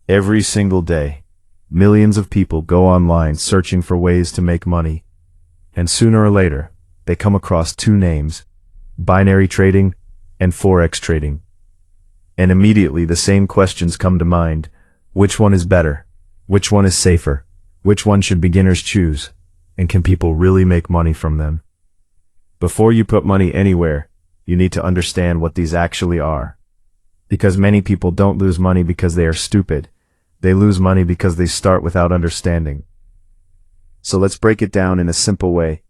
Every single day, millions of people go online searching for ways to make money. And sooner or later, they come across two names: binary trading and Forex trading. And immediately the same questions come to mind. Which one is better? Which one is safer? Which one should beginners choose? And can people really make money from them? Before you put money anywhere, you need to understand what these actually are. Because many people don't lose money because they are stupid. They lose money because they start without understanding. So let's break it down in a simple way.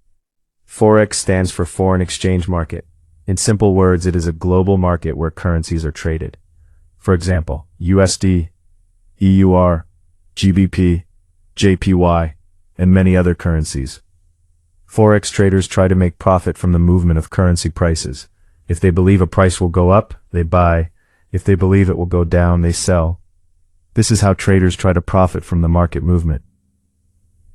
Forex stands for foreign exchange market. In simple words, it is a global market where currencies are traded. For example, USD, EUR, GBP, JPY, and many other currencies. Forex traders try to make profit from the movement of currency prices. If they believe a price will go up, they buy. If they believe it will go down, they sell. This is how traders try to profit from the market movement.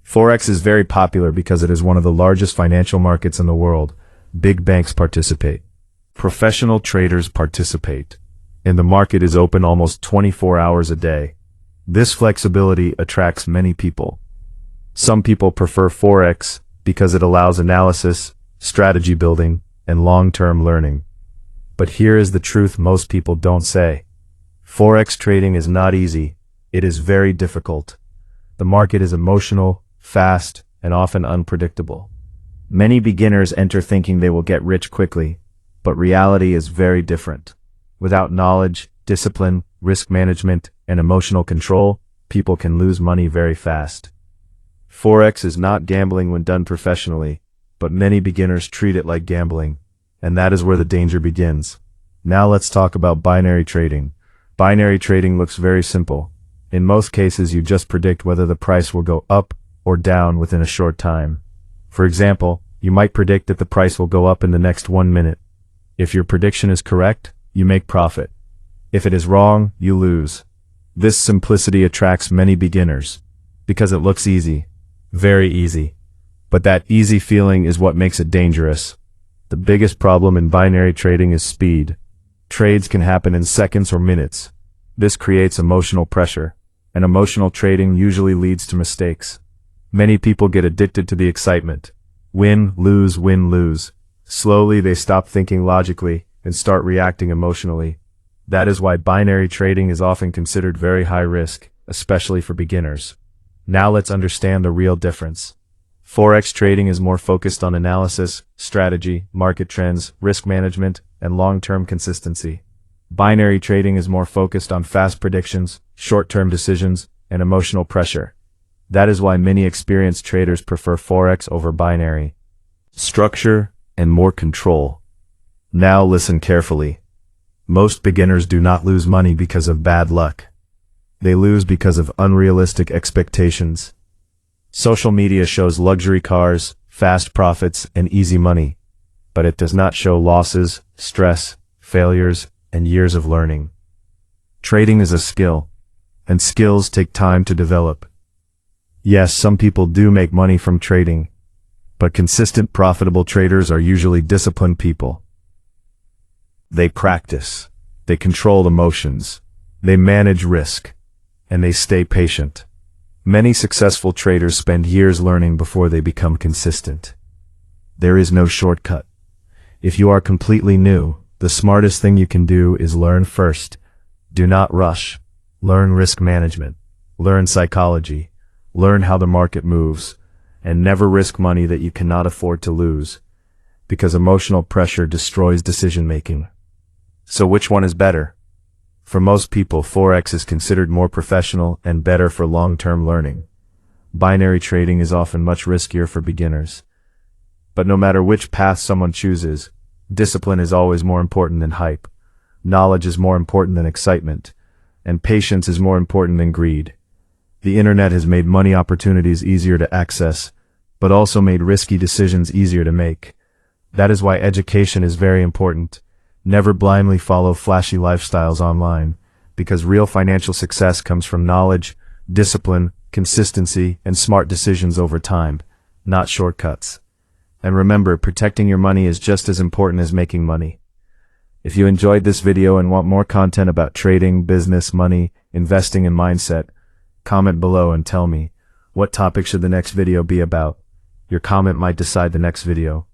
Forex is very popular because it is one of the largest financial markets in the world. Big banks participate. Professional traders participate. And the market is open almost 24 hours a day. This flexibility attracts many people. Some people prefer Forex because it allows analysis, strategy building, and long-term learning. But here is the truth most people don't say. Forex trading is not easy. It is very difficult. The market is emotional, fast, and often unpredictable. Many beginners enter thinking they will get rich quickly, but reality is very different. Without knowledge, discipline, risk management, and emotional control, people can lose money very fast. Forex is not gambling when done professionally, but many beginners treat it like gambling, and that is where the danger begins. Now let's talk about binary trading. Binary trading looks very simple. In most cases, you just predict whether the price will go up or down within a short time. For example, you might predict that the price will go up in the next 1 minute. If your prediction is correct, you make profit. If it is wrong, you lose. This simplicity attracts many beginners because it looks easy, very easy. But that easy feeling is what makes it dangerous. The biggest problem in binary trading is speed. Trades can happen in seconds or minutes. This creates emotional pressure, and emotional trading usually leads to mistakes. Many people get addicted to the excitement. Win, lose. Slowly they stop thinking logically and start reacting emotionally. That is why binary trading is often considered very high risk, especially for beginners. Now let's understand the real difference. Forex trading is more focused on analysis, strategy, market trends, risk management, and long-term consistency. Binary trading is more focused on fast predictions, short-term decisions, and emotional pressure. That is why many experienced traders prefer Forex over binary. Structure and more control. Now listen carefully. Most beginners do not lose money because of bad luck. They lose because of unrealistic expectations. Social media shows luxury cars, fast profits, and easy money, but it does not show losses, stress, failures, and years of learning. Trading is a skill, and skills take time to develop. Yes, some people do make money from trading, but consistent, profitable traders are usually disciplined people. They practice, they control emotions, they manage risk, and they stay patient. Many successful traders spend years learning before they become consistent. There is no shortcut. If you are completely new, the smartest thing you can do is learn first. Do not rush. Learn risk management. Learn psychology. Learn how the market moves. And never risk money that you cannot afford to lose, because emotional pressure destroys decision-making. So which one is better? For most people, Forex is considered more professional and better for long-term learning. Binary trading is often much riskier for beginners. But no matter which path someone chooses, discipline is always more important than hype. Knowledge is more important than excitement. And patience is more important than greed. The internet has made money opportunities easier to access, but also made risky decisions easier to make. That is why education is very important. Never blindly follow flashy lifestyles online, because real financial success comes from knowledge, discipline, consistency, and smart decisions over time, not shortcuts. And remember, protecting your money is just as important as making money. If you enjoyed this video and want more content about trading, business, money, investing, and mindset, comment below and tell me, what topic should the next video be about? Your comment might decide the next video.